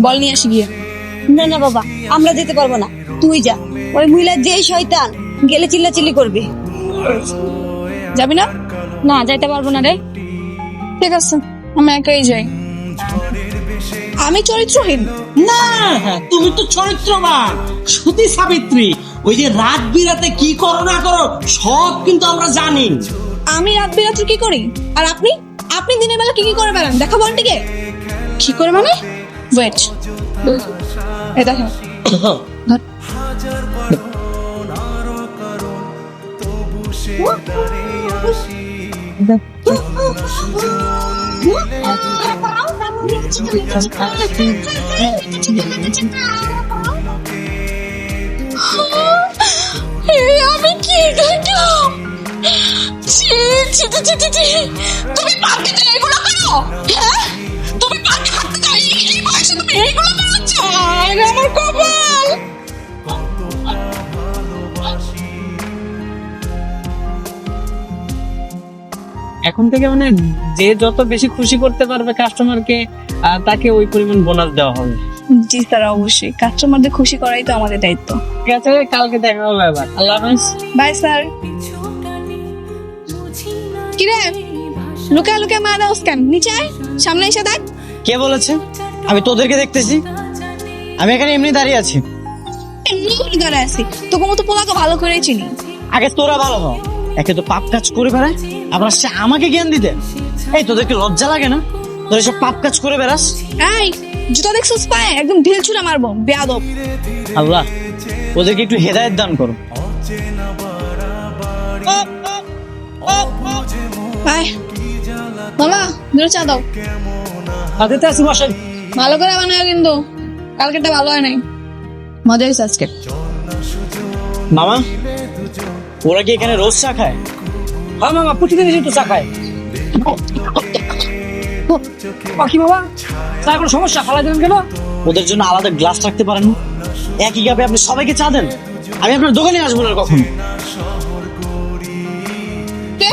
বল নিয়ে আসি গিয়ে। না না বাবা, আমরা যেতে পারবো না, তুই যা। ওই মহিলা যেই শয়তান, গেলে চিল্লাচিল্লি করবে। যাবি না? না, যাইতে পারবো না রে। ঠিক আছে, আমি একাই যাই। আমি চরিত্রহীন না, তুমি তো চরিত্রবান, সতী সাবিত্রী। ওই যে রাত বিরাতে কি করো না করো সব কিন্তু আমরা জানি। আমি রাত বিরাত্রি কি করি, আর আপনি আপনি দিনের বেলা কি কি করে বেড়ান দেখাবো আন্টিকে? কি করে মানে? ওয়েট, এই দেখো। ধর। আমি কি দেখলাম? তুমি পার্কে যে এগুলো করো? হ্যাঁ, তুমি পার্কে হাঁটতে যাও, এই বয়সে তুমি এইগুলো করছো? আরে আমার কপাল। এখন থেকে মানে যে যত বেশি খুশি করতে পারবে কাস্টমারকে, তাকে ওই পরিমাণ বোনাস দেওয়া হবে। জি স্যার, অবশ্যই কাস্টমারদের খুশি করাই তো আমাদের দায়িত্ব। ঠিক আছে, কালকে দেখা হবে আবার। আল্লাহ হাফেজ। Bye sir. কিরে, লুকা লুকা মা দাও স্ক্যান, নিচে আয়, সামনে এসে দেখ। কে বলেছে আমি তোদেরকে দেখতেছি? আমি এখানে এমনি দাঁড়িয়ে আছি। এমনি করে দাঁড়ায় আছি, তোকে মতো পোলাকে ভালো করেই চিনি। আগে তোরা ভালো হ। একে তো পাপ কাজ করে বেড়ায়, আবার সে আমাকে জ্ঞান দিতে। এই তোদেরকে লজ্জা লাগে না? তোরা সব পাপ কাজ করে বেড়াস। এই জুতা দেখছিস পায়ে, একদম ঢিল ছুঁড়ে মারবো, বেয়াদব। আল্লাহ ওদেরকে একটু হেদায়েত দান করো। আয় মামা, দুটো চা দাও। হাতে আসি বসেন। ভালো করে বানায় কিন্তু, কালকেটা ভালো হয় নাই। মজা হয়েছে আজকে। মামা, ওরা কি এখানে রোজ চা খায়? হ্যাঁ মামা, প্রতিদিন এসে তো চা খায়। বাকি মামা, চা কোনো সমস্যা? ফালা দেবেন কেন? ওদের জন্য আলাদা গ্লাস রাখতে পারেন না? একই কাপে আপনি সবাইকে চা দেন। আমি আপনার দোকানে আসবো না কখনো। কে?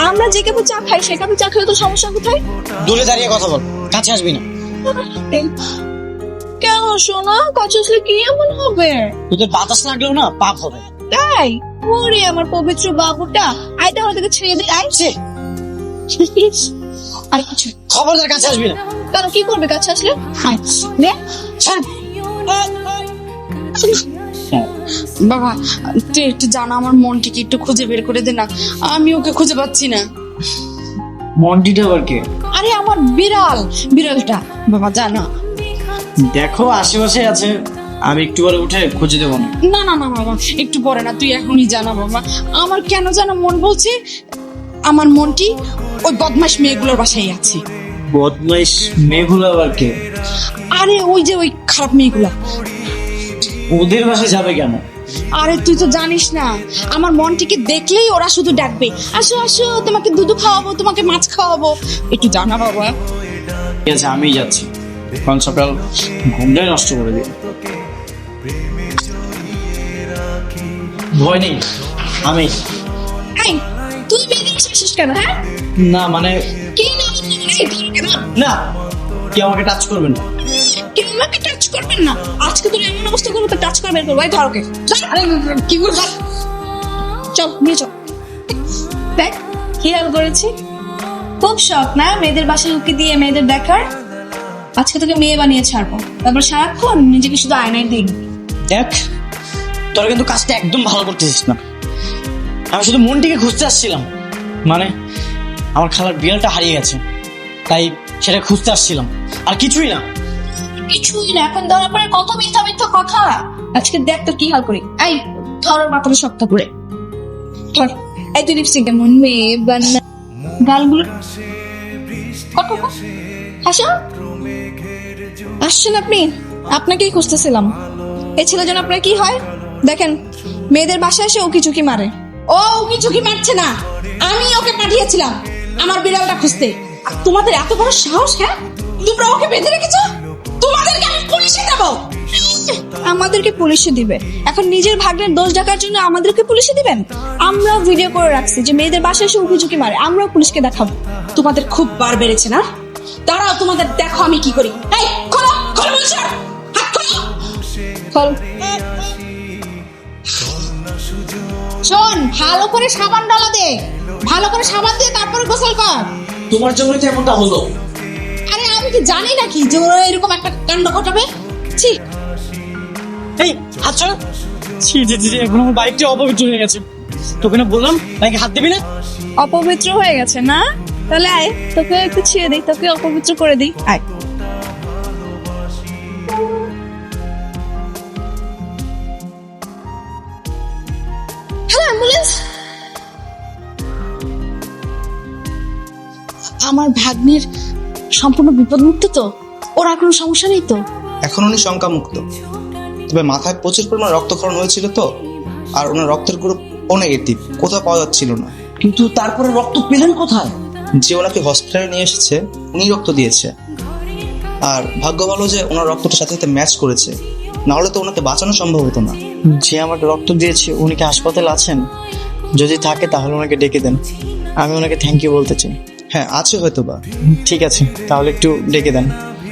আমরা যে কাপে চা খাই সে কাপে চা খেলে তো সমস্যা কোথায়? দূরে দাঁড়িয়ে কথা বল, কাছে আসবি না। কেন শোনা, কাছে আসলে কি এমন হবে? তোদের বাতাস লাগলেও না পাপ হবে। তাই? ওরে আমার পবিত্র বাবুটা, আইটা ওদেরকে ছেড়ে দিই। আই ছি, আর কিছু খবরদার কাছে আসবি না। কেন, কি করবে কাছে আসলে? আয়, নে, ছাড়। বাবা তুই একটু জানা, আমার মনটিকে একটু খুঁজে বের করে দে না, আমি ওকে খুঁজে পাচ্ছি না। মন্ডিটা আবার কে? আরে আমার বিড়ালটা বাবা, জানা। দেখো আশেপাশে আছে, আমি একটু পরে উঠে খুঁজে দেবো না। না না না বাবা, একটু পরে না, তুই এখনই জানা বাবা। আমার কেন জানা মন বলছে আমার মনটি ওই বদমাশ মেয়েগুলোর বাসায় আছে। বদমাইশ মেয়েগুলো আবার কে? আরে ওই যে ওই খারাপ মেয়েগুলা। ওদের বাসায় যাবে কেন? আরে তুই তো জানিস না, আমার মনটিকে দেখলেই ওরা শুধু ডাকবে, আসো আসো, তোমাকে দুধ খাওয়াবো, তোমাকে মাছ খাওয়াবো। একটু জানা বাবা। ঠিক আছে, আমি যাচ্ছি, কারণ সকাল ঘুমটাই নষ্ট করে দিই। ভয় নেই, আমি। এই তুই মেয়েদের শেষ কেন? হ্যাঁ না মানে কি না, এই ধর কেন? না, কি আমাকে টাচ করবেন না। কেউ আমাকে টাচ করবেন না, আজকে তোর এমন অবস্থা করবো তো টাচ করবেন করবো। এই ধর ওকে। আরে কি করে, চল নিয়ে চল। দেখ কি হাল করেছি। খুব শখ না মেয়েদের বাসায় উকি দিয়ে মেয়েদের দেখার? আজকে তোকে মেয়ে বানিয়ে ছাড়বো, তারপর সারাক্ষণ নিজেকে শুধু আয়নায় দেখবি। দেখ, তোরা কিন্তু কাজটা একদম ভালো করতেছিস না। আমি শুধু মনটিকে খুঁজতে আসছিলাম, মানে আমার খালার বিড়ালটা হারিয়ে গেছে, তাই সেটা খুঁজতে আসছিলাম, আর কিছুই না। কিছুই না, এখন ধরা পড়ে কত মিথ্যা মিথ্যা কথা। আজকে দেখ তো কি হাল করি। এই ধর ওর মাথাটা শক্ত করে ধর। এই তুই লিপস্টিক কেমন মেয়ে বান্না, গালগুলো কত হাসা। আসছেন আপনি, আপনাকেই খুঁজতেছিলাম। এই ছেলের জন্য আপনার কি হয় দেখেন, মেয়েদের বাসায় এসে উকি ঝুঁকি মারে। ও উকি ঝুঁকি মারছে না, আমি ওকে পাঠিয়েছিলাম আমার বিড়ালটা খুঁজতে। আর তোমাদের এত বড় সাহস, হ্যাঁ তোমরা ওকে বেঁধে রেখেছো? তোমাদেরকে আমি পুলিশে দেবো। আমাদেরকে পুলিশে দিবে? এখন নিজের ভাগ্নের দোষ ঢাকার জন্য আমাদেরকে পুলিশে দিবেন? আমরা ভিডিও করে রাখছি যে মেয়েদের বাসায় এসে উকি ঝুঁকি মারে, আমরাও পুলিশকে দেখাবো। তোমাদের খুব বার বেড়েছে না? দাঁড়াও, তোমাদের দেখো আমি কি করি। এই খোলো, খোলো বলছো, হাত খোলো, খোল। শোন, ভালো করে সাবান ডালা দে, ভালো করে সাবান দিয়ে তারপরে গোসল কর। তোমার জন্য তো এমনটা হলো। আরে আমি কি জানি নাকি যে ওরা এরকম একটা কাণ্ড ঘটাবে? ছি, এই হাত ছাড়ো। ছি জি জি, এখন আমার বাইকটা অপবিত্র হয়ে গেছে। তোকে না বললাম বাইকে হাত দিবি না। অপবিত্র হয়ে গেছে না? তাহলে আয়, তোকে একটু ছিঁড়ে দিই, তোকে অপবিত্র করে দিই, আয়। Hello ambulance. আমার ভাগ্নের সম্পূর্ণ বিপদমুক্ত তো? ওর আর কোনো সমস্যা নেই তো? এখন উনি শঙ্কামুক্ত, তবে মাথায় প্রচুর পরিমাণ রক্তক্ষরণ হয়েছিল তো, আর ওনার রক্তের গ্রুপ ও নেগেটিভ, কোথাও পাওয়া যাচ্ছিল না। কিন্তু তারপরে রক্ত পেলেন কোথায়? যে ওনাকে হসপিটালে নিয়ে এসেছে উনি রক্ত দিয়েছে, আর ভাগ্য ভালো যে ওনার রক্তটার সাথে সাথে ম্যাচ করেছে, না হলে তো ওনাকে বাঁচানো সম্ভব হতো না। যে আমাকে রক্ত দিয়েছে উনি কি হাসপাতালে আছেন? যদি থাকে তাহলে ওনাকে ডেকে দেন, আমি ওনাকে থ্যাংক ইউ বলতে চাই। হ্যাঁ, আছে হয়তো বা। ঠিক আছে, তাহলে একটু ডেকে দেন।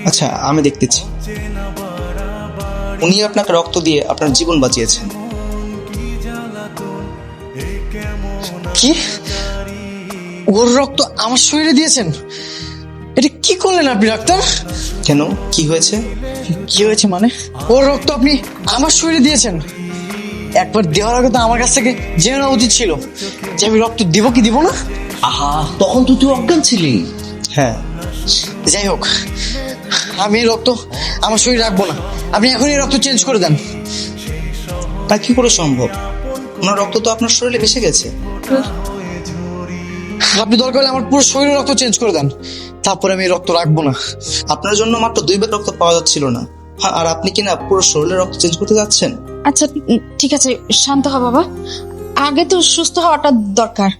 আচ্ছা, আমি দেখতেছি। উনি আপনাকে রক্ত দিয়ে আপনার জীবন বাঁচিয়েছেন। কি? ওর রক্ত আমার শরীরে দিয়েছেন? এটা কি করলেন আপনি ডাক্তার? কেন, কি হয়েছে? কি হয়েছে মানে? ওর রক্ত আপনি আমার শরীরে দিয়েছেন? একবার দেওয়ার আগে তো আমার কাছ থেকে জেনে নেওয়া উচিত ছিল যে আমি রক্ত দিব কি দিব না। আহা, তখন তো তুই অজ্ঞান ছিলি। হ্যাঁ, যাই হোক, আমি এই রক্ত আমার শরীরে রাখবো না। আপনি এখনই রক্ত চেঞ্জ করে দেন। তা কি করে সম্ভব? ওনার রক্ত তো আপনার শরীরে মিশে গেছে। আপনি দরকার হলে আমার পুরো শরীরে রক্ত চেঞ্জ করে দেন, তারপরে আমি এই রক্ত রাখবো না। আপনার জন্য মাত্র 2 ব্যাগ রক্ত পাওয়া যাচ্ছিল না, হ্যাঁ, আর আপনি কিনা পুরো শরীরে রক্ত চেঞ্জ করতে যাচ্ছেন? আচ্ছা ঠিক আছে, শান্ত হ বাবা, আগে তো সুস্থ হওয়াটা দরকার,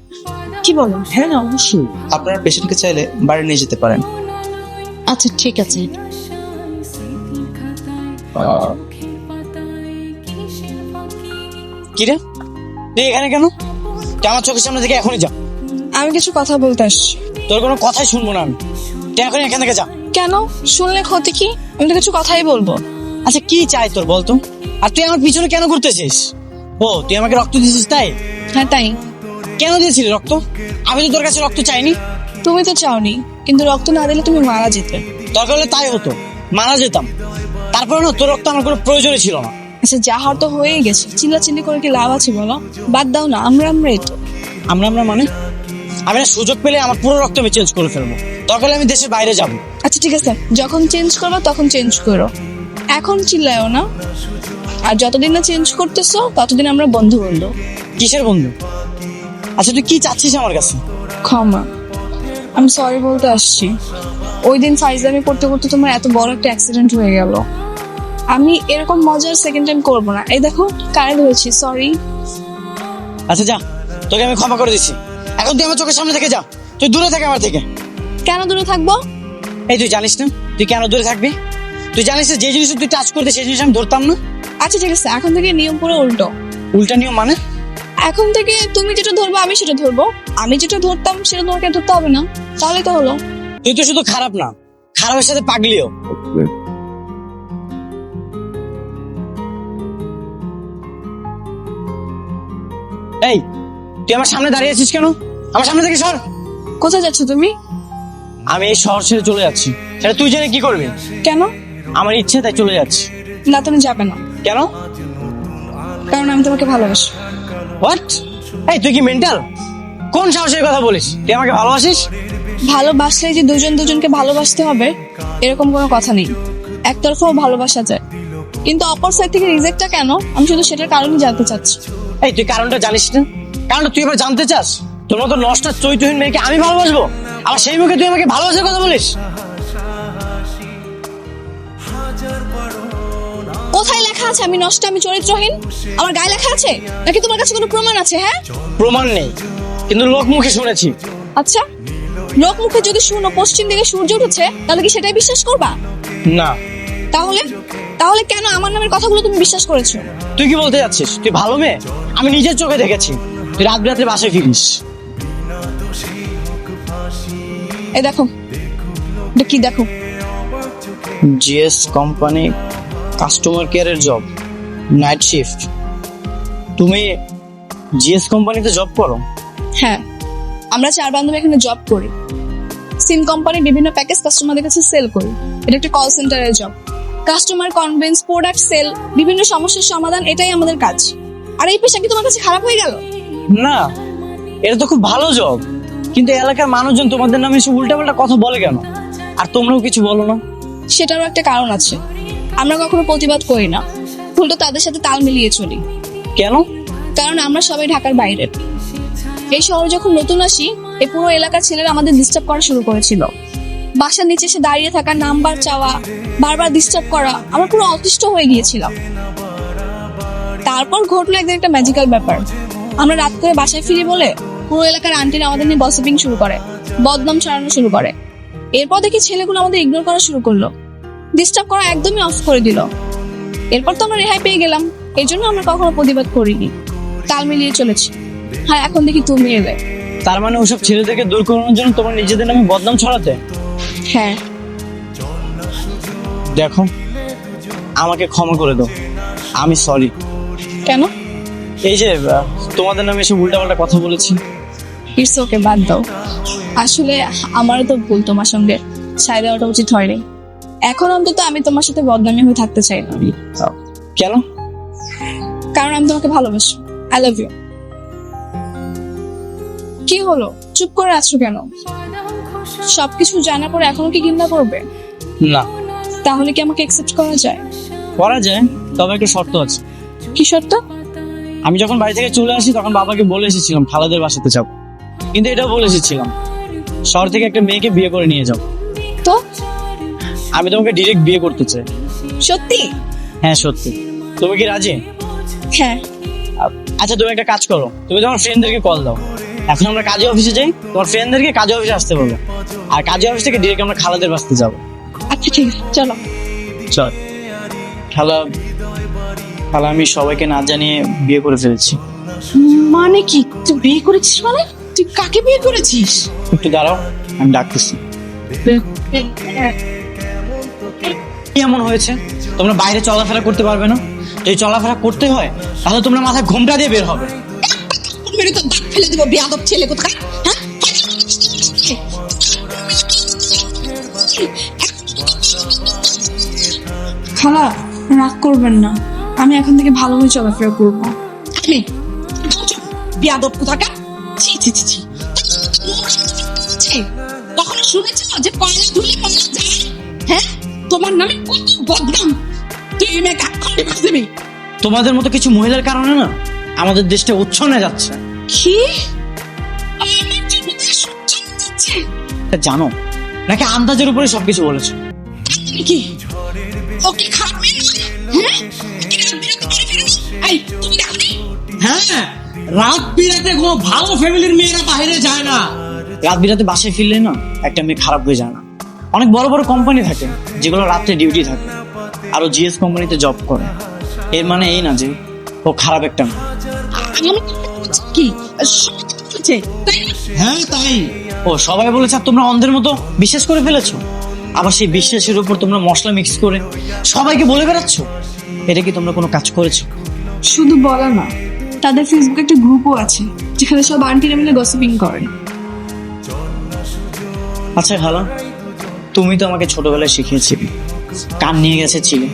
কি বলো? হ্যাঁ না, অবশ্যই। আপনারা পেশেন্টকে চাইলে বাড়ি নিয়ে যেতে পারেন। আচ্ছা ঠিক আছে। কি রে, তুই এখানে কেন? তুই আমার চোখের সামনে থেকে এখনই যা। আমি কিছু কথা বলতে আসছি। তোর কোনো কথাই শুনবো না আমি। তুই এখনই এখান থেকে যা। কেন? শুনলে ক্ষতি কি? আমি তো কিছু কথাই বলবো। আচ্ছা কি চাই তোর বলতো? আর তুই আমার পিছনে কেন ঘুরতেছিস? ও, তুই আমাকে রক্ত দিয়েছিস তাই? হ্যাঁ তাই। কেন দিয়েছিলি রক্ত? আমি তো তোর কাছে রক্ত চাইনি। তুমি তো চাওনি, কিন্তু রক্ত না দিলে তুমি মারা যেতে। দরকার হলে তাই হতো, মারা যেতাম। তারপরে না, তোর রক্ত আমার কোনো প্রয়োজনই ছিল না। আচ্ছা যা হওয়ার তো হয়েই গেছে, চিল্লাচিল্লি করে কি লাভ আছে বলো? বাদ দাও না, আমরাই তো। আমরা মানে আমি না সুযোগ পেলে আমার পুরো রক্ত আমি চেঞ্জ করে ফেলবো। দরকার হলে আমি দেশের বাইরে যাবো। আচ্ছা ঠিক আছে, যখন চেঞ্জ করবো তখন চেঞ্জ করো, এখন চিল্লায়ও না। আর যতদিন না চেঞ্জ করতেছো ততদিন আমরা বন্ধু বন্ধু। কিসের বন্ধু? আচ্ছা তুই কি চাচ্ছিস আমার কাছে? ক্ষমা, আমি সরি বলতে আসছি। ওই দিন ফাইজলামি করতে করতে তোমার এত বড় একটা অ্যাক্সিডেন্ট হয়ে গেল। আমি এরকম মজার সেকেন্ড টাইম করবো না। এই দেখো, কারেন্ট হয়েছি, সরি। আচ্ছা যা, তোকে আমি ক্ষমা করে দিচ্ছি। এখন তুই আমার চোখের সামনে থেকে যা, তুই দূরে থাক আমার থেকে। কেন দূরে থাকবো? এই তুই জানিস না তুই কেন দূরে থাকবি? তুই জানিস না যে জিনিস তুই টাচ করতে সেই জিনিস আমি ধরতাম না। আচ্ছা ঠিক আছে, এখন থেকে নিয়ম পুরো উল্টো। উল্টা নিয়ম মানে? এখন থেকে তুমি যেটা ধরবো আমি সেটা ধরবো, আমি যেটা ধরতাম সেটা তোমাকে ধরতে হবে না। তাহলে তো হলো। তুই তো শুধু খারাপ না, খারাপের সাথে পাগলিও। এই তুই আমার সামনে দাঁড়িয়ে আছিস কেন? আমার সামনে থেকে সর। কোথায় যাচ্ছ তুমি? আমি এই শহর ছেড়ে চলে যাচ্ছি। সেটা তুই জেনে কি করবি? কেন? আমার ইচ্ছে তাই চলে যাচ্ছি। না তুমি যাবে না। কেন? কারণ আমি তোমাকে ভালোবাসি। হোয়াট? এই তুই কি মেন্টাল? কোন সাহসের কথা বলিস? তুই আমাকে ভালোবাসিস? ভালোবাসলে যে দুজন দুজনকে ভালোবাসতে হবে এরকম কোনো কথা নেই। একতরফাও ভালোবাসা যায়, কিন্তু অপর সাইড থেকে রিজেক্টটা কেন, আমি শুধু সেটার কারণই জানতে চাচ্ছি। এই তুই কারণটা জানিস না? কারণটা তুই এবার জানতে চাস? তোর মতো নষ্ট চরিত্রহীন মেয়েকে আমি ভালোবাসবো? আবার সেই মুখে তুই আমাকে ভালোবাসার কথা বলিস? কোথায় লেখা আছে আমি নষ্ট, আমি চরিত্রহীন? আমার গায়ে লেখা আছে নাকি তোমার কাছে কোনো প্রমাণ আছে? হ্যাঁ, প্রমাণ নেই, কিন্তু লোক মুখে শুনেছি। আচ্ছা, লোক মুখে যদি শুনো পশ্চিম দিকে সূর্য উঠেছে তাহলে কি সেটাই বিশ্বাস করবা? না। তাহলে তাহলে কেন আমার নামের কথাগুলো তুমি বিশ্বাস করেছো? তুই কি বলতে যাচ্ছিস? তুই ভালো মেয়ে, আমি নিজের চোখে দেখেছি। তুই রাত রাত্রে বাসায় ফিরিস। এই দেখো, এটা কি দেখো? জিএস কোম্পানি কাস্টমার কেয়ারের জব, নাইট শিফট। তুমি জিএস কোম্পানিতে জব করো? হ্যাঁ, আমরা 4 বান্ধবী এখানে জব করি। সিম কোম্পানি বিভিন্ন প্যাকেজ কাস্টমারদের কাছে সেল করি। এটা একটা কল সেন্টারের job. Customer convince, product sell, বিভিন্ন সমস্যার সমাধান, এটাই আমাদের কাজ। আর এই পেশা কি তোমার কাছে খারাপ হয়ে গেল? না, এটা তো খুব ভালো জব, কিন্তু এলাকার মানুষজন তোমাদের নামে এসে উল্টাপাল্টা কথা বলে কেন? আর তোমরাও কিছু বলো না? সেটারও একটা কারণ আছে। আমরা কখনো প্রতিবাদ করি না, উল্টো তাদের সাথে তাল মিলিয়ে চলি। কেন? কারণ আমরা সবাই ঢাকার বাইরের। এই শহরে যখন নতুন আসি, এই পুরো এলাকার ছেলেরা আমাদের ডিস্টার্ব করা শুরু করেছিল। বাসার নিচে এসে দাঁড়িয়ে থাকা, নাম্বার চাওয়া, বারবার ডিস্টার্ব করা, আমরা পুরো অতিষ্ঠ হয়ে গিয়েছিলাম। তারপর ঘটলো একদিন একটা ম্যাজিক্যাল ব্যাপার। আমরা রাত করে বাসায় ফিরি বলে পুরো এলাকার আন্টিরা আমাদের নিয়ে গসিপিং শুরু করে, বদনাম ছড়ানো শুরু করে। এরপর দেখি ছেলেগুলো আমাদের ইগনোর করা শুরু করলো, ডিস্টার্ব করা একদমই অফ করে দিল। এরপর তো আমরা রেহাই পেয়ে গেলাম। এই জন্য আমরা কখনো প্রতিবাদ করিনি, তাল মিলিয়ে চলেছি। হ্যাঁ, এখন দেখি তুমি এলে। তার মানে ওসব ছেলেদেরকে দূর করানোর জন্য তোমরা নিজেদের নামে বদনাম ছড়াতে? হ্যাঁ। দেখো, আমাকে ক্ষমা করে দাও, আমি সরি। কেন? এই যে তোমাদের নামে এসে উল্টাপাল্টা কথা বলেছি। ইটস ওকে, বাদ দাও। আসলে আমারও তো ভুল, তোমার সঙ্গে সায় দেওয়াটা উচিত হয়নি। এখন অন্তত আমি তোমার সাথে বদনামি হয়ে থাকতে চাই না। কেন? কারণ আমি তোমাকে ভালোবাসি। I love you. কি হলো, চুপ করে আছো কেন? সবকিছু জানার পর এখনো কি ঘৃণা করবে? না। তাহলে কি আমাকে অ্যাকসেপ্ট করা যায়? করা যায়, তবে একটা শর্ত আছে। কি শর্ত? আমি যখন বাড়ি থেকে চলে আসি তখন বাবাকে বলে এসেছিলাম খালাদের বাসাতে যাব, কিন্তু এটাও বলে এসেছিলাম শহর থেকে একটা মেয়েকে বিয়ে করে নিয়ে যাও। তো আমি তোমাকে ডিরেক্ট বিয়ে করতে চাই। সত্যি? হ্যাঁ সত্যি। তুমি কি রাজি? হ্যাঁ। আচ্ছা, তুমি একটা কাজ করো, তুমি তোমার ফ্রেন্ডদেরকে কল দাও। এখন আমরা কাজে অফিসে যাই, তোমার ফ্রেন্ডদেরকে কাজে অফিসে আসতে বলো, আর কাজে অফিস থেকে ডিরেক্ট আমরা খালাদের বাসাতে যাবো। আচ্ছা ঠিক আছে, চলো। চল। খালা, আমি সবাইকে না জানিয়ে বিয়ে করে ফেলেছি। মানে কি, তুই বিয়ে করেছিস? মানে তুই কাকে বিয়ে করেছিস? একটু দাঁড়াও, আমি ডাকতেছি। কি এমন হয়েছে তোমরা বাইরে চলাফেরা করতে পারবে না? যদি চলাফেরা করতে হয় তাহলে তোমরা মাথায় ঘোমটা দিয়ে বের হবে। মেরে তো দাঁত ফেলে দিব, বেয়াদব ছেলে কোথায়। হ্যাঁ, খালা, রাগ করবেন না, আমি এখন থেকে ভালোভাবে চলাফেরা করবো। আমি বেয়াদব কোথাকার। ছি ছি ছি ছি। তখন শুনেছো যে কয়লা ধুলে কয়লা যায়? হ্যাঁ, তোমার নামে কত বদনাম। তুই এই মেয়েকে এক্ষুনি ডিভোর্স দিবি। তোমাদের মতো কিছু মহিলার কারণে না আমাদের দেশটা উচ্ছন্নে যাচ্ছে। কি? আমার জীবনে সহ্য হচ্ছে তা জানো নাকি আন্দাজের উপরে সবকিছু বলেছো? কি? ওকে খারাপ মেয়ে না? হ্যাঁ, কি রাত বিরাতে বাড়ি ফিরবি? এই, তুমি দেখোনি? হ্যাঁ, রাত বিরাতে কোনো ভালো ফ্যামিলির মেয়েরা বাইরে যায় না। রাত বিরাতে বাসায় ফিরলে না একটা মেয়ে খারাপ হয়ে যায় না। অনেক বড় বড় কোম্পানি থাকে যেগুলো রাত্রে ডিউটি থাকে, আরো জিএস কোম্পানিতে জব করে। এর মানে এই না যে ও খারাপ একটা মেয়ে। আমি কি সত্যি বলছে, তাই না? হ্যাঁ তাই। ও সবাই বলেছে আর তোমরা অন্ধের মতো বিশ্বাস করে ফেলেছো। আবার সেই বিশ্বাসের উপর তোমরা মশলা মিক্স করে সবাইকে বলে বেড়াচ্ছ। এটা কি তোমরা কোনো কাজ করেছো? শুধু বলা না, তাদের ফেসবুকে একটা গ্রুপও আছে যেখানে সব আন্টিরা মিলে গসিপিং করে। আচ্ছা খালা, তুমি তো আমাকে ছোটবেলায় শিখিয়েছিলে কান নিয়ে গেছে চিলে,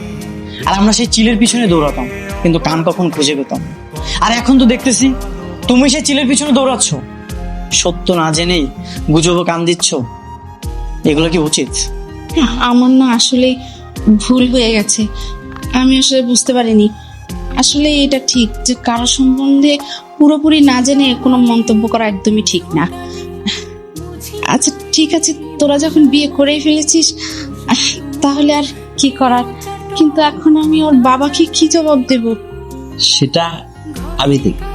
আর আমরা সেই চিলের পিছনে দৌড়াতাম কিন্তু কান কখন খুঁজে পেতাম না। আর এখন তো দেখতেছি তুমি সেই চিলের পিছনে দৌড়াচ্ছ, সত্য না জেনেই গুজবে কান দিচ্ছ। এগুলো কি উচিত? আমার না আসলে ভুল হয়ে গেছে, আমি আসলে বুঝতে পারিনি। আসলে এটা ঠিক যে কারো সম্বন্ধে পুরোপুরি না জেনে কোনো মন্তব্য করা একদমই ঠিক না। আচ্ছা ঠিক আছে, তোরা যখন বিয়ে করেই ফেলেছিস তাহলে আর কি করার। কিন্তু এখন আমি ওর বাবাকে কি জবাব দেব? সেটা আমি দেখি।